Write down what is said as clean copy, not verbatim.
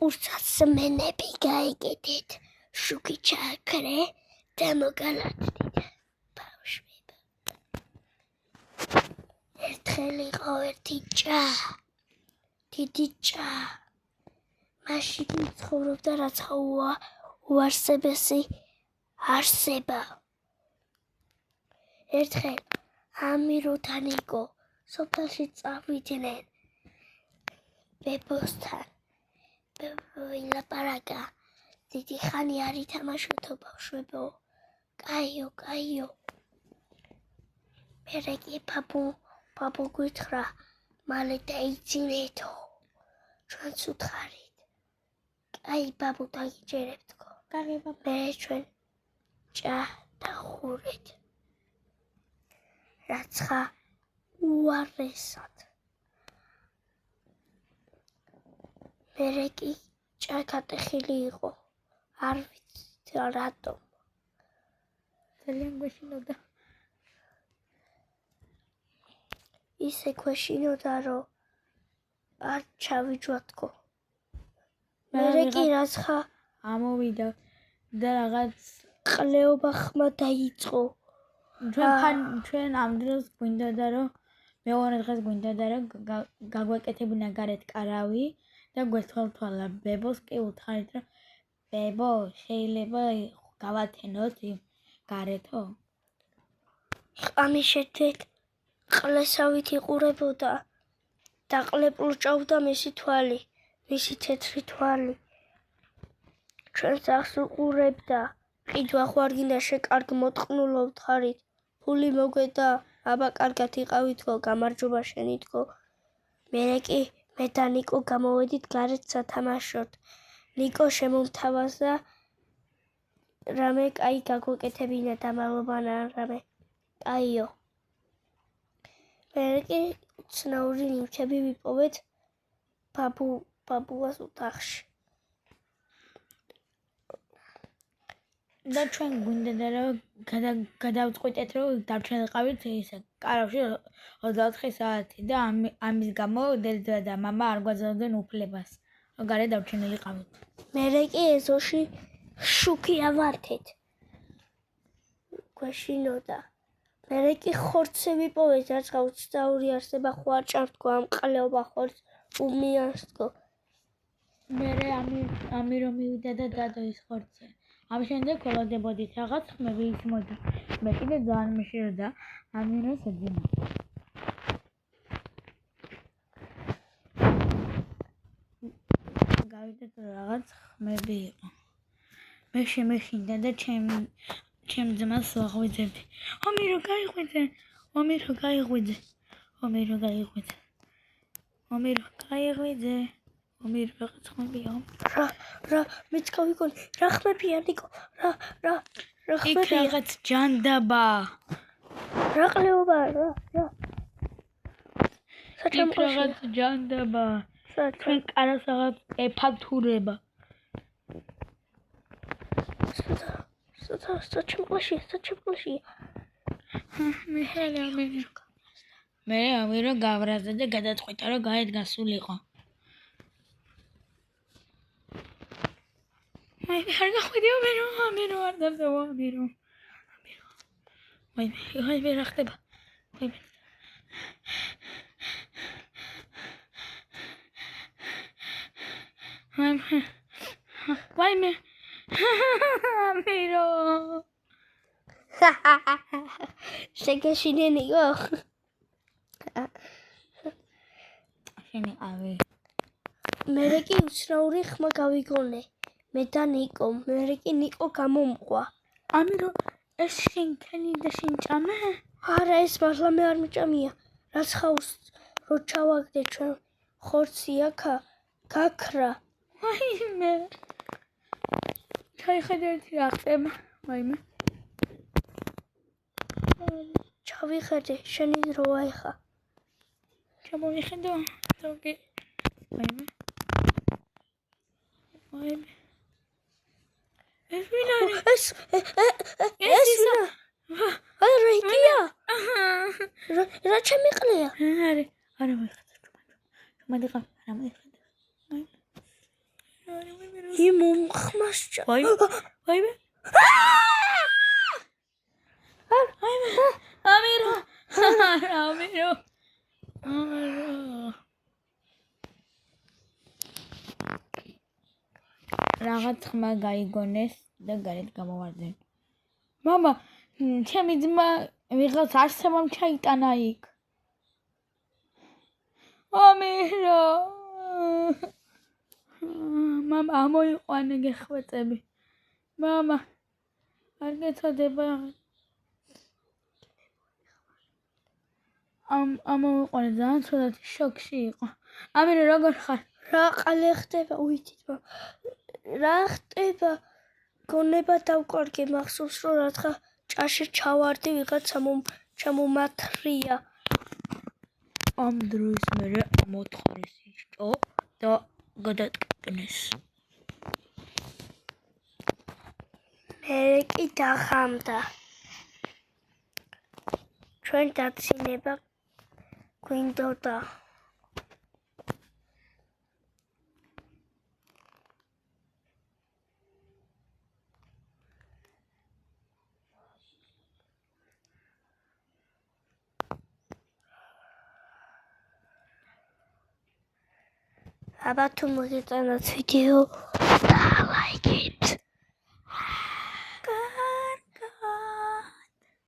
ყურცაც მენები გაიგეთეთ შუქი ჩააქრე და მოგალათდით ბავშვებო ერთხელ იყო ერთი ჭა დიდი ჭა მაშინ ცხოვრობდა რაცა უარსებესი არსება ერთხელ ამიროთან იყო სოფელში წავიდნენ ბებოსთან ვილაპარაკა დიდი ხანი არ ითამაშოთო ბავშვებო კაიო მერე კი ბაბუ გითხრა მალე დაიძინეთო ჩვენც უთხარით კაი ბაბუ დაგიჯერებთქო მე ჩვენ ჭა დახურეთ რაცხა უარესად მერე კი ჭა გატეხილი იყო არ ვიცი რატომ ძალიან გვეშინოდა ისე გვეშინოდა რომ არ ჩავიჯვათქო მერე კი რაცხა ამოვიდა და რაღაც ყლეობა ხმა დაიწყო ჩვენ ამ დროს გვინდოდა რომ მეორე დღეს გვინდოდა რომ გაგვეკეთებინა გარეთ კარავი და გვესთვალთვალა ბებოს კი უთხარით რომ ბებო შეიძლება გავათენოთ გარეთო ამის შედეგად ყლესავით იყურებოდა და ყლეპლუჭავდა მისი თვალი მისი თეთრი თვალი ჩვენს ახს უყურებდა ყიდვა ხვარგინა შეკარგ მოტყნულო ვთხარით ფული მოგვედა აბა კარგად იყავითო გამარჯობა შენითქო მერე კი მე და ნიკო გამოვედით გარეთ სათამაშოდ ნიკო შემომთავაზა რამე კაი გაგვეკეთებინა და მალობანა რამე კაიო მერე კი ცნაური ნივთები ვიპოვეთ ბაბუას ოთახში და ჩვენ გვინდოდა რომ გადავწყვიტეთ რომ დავჩენილიყავით ისე კარავში 24 საათი და ამის გამო დედა და მამა არ გვაძლევდნენ უფლებას რომ გარეთ დავჩენილიყავით მერე კი ეზოში შუქი ავართეთ გვეშინოდა მერე კი ხორცი ვიპოვეთ რაცა უცდაური არსება ხო არ ჭართქო ამ ყლეობა ხორცს უმიანსთქო მერე ამირო მივიდა და დადო ის ხორცი ამ შემდეგ ველოდებოდით რაღაც ხმები ისმოდა მე კიდე ძალიან მეშინოდა ამიროს ეძინა გავიდეთ რაღაც ხმები იყო მე შემეშინდა და ჩემ ძმას ვაღვიძებდი ამირო გაიღვიძე ამირო რაღაც ხმებია რა მეც გავიგონი რა ხმებია ნიკო რა იქ რაღაც ჯანდაბა რა ყლეობა რა იქ რაღაც ჯანდაბა ჩვენ კარას რაღაც ეფათურება საჩემკლაში მე ამირო გავრაზდა და გადაწყვიტა რომ გარეთ გასულიყო Ay, me carga jodido, pero arda, ay, me rachteba. Ay, me. Miro. შეგეშინენი იყო შენი ავი მერე კი უცნაური ხმა გავიგონე მე და ნიკო მერე კი ნიკო გამომყვა ამირო ეს შენქენი და შენ ჭამე არა ეს მართლა მე არ მიჭამია რაც ხავს რო ჩავაგდე ჩვენ ხორცი აქა გაქრა აი მე ჩაიხედეთ რა ხდება მაიმე ჩავიხედე შენი დროა ეხა ჩამოვიხედო თოგი მაიმე ეს ვინ არის ეს ვინ არა იკია რა შემიყლია არა ვიხატე ჩუმადიყა არა მოიხატე ხმასჭა. ვაიმე. ამირო. რაღაც ხმა გაიგონეს და გარეთ გამოვარდნენ. მამა, ჩემი ძმა ვიღაც არსებამ ჩაიტანა იქ. ამირო. მამა, ამოიყვანე გეხვეწები. მამა, არ გეცოდება. ამოიყვანე ძალიან ცუდად შოკში იყო. ამირო, როგორ ხარ? რა ყალე ხდება? უიცით, რა ხდება? გონება დავკარგე, მახსოვს რომ რათხა ჭაში ჩავარდი, ვიღაცა ჩამომათრია. ამ დროს მერე მოთხრის ისჭო და გადატკნეს. მერე კი დახამდა. ჩვენ დაცინება გვინდოდა. აბა თუ მოგეწონათ ვიდეო, like it.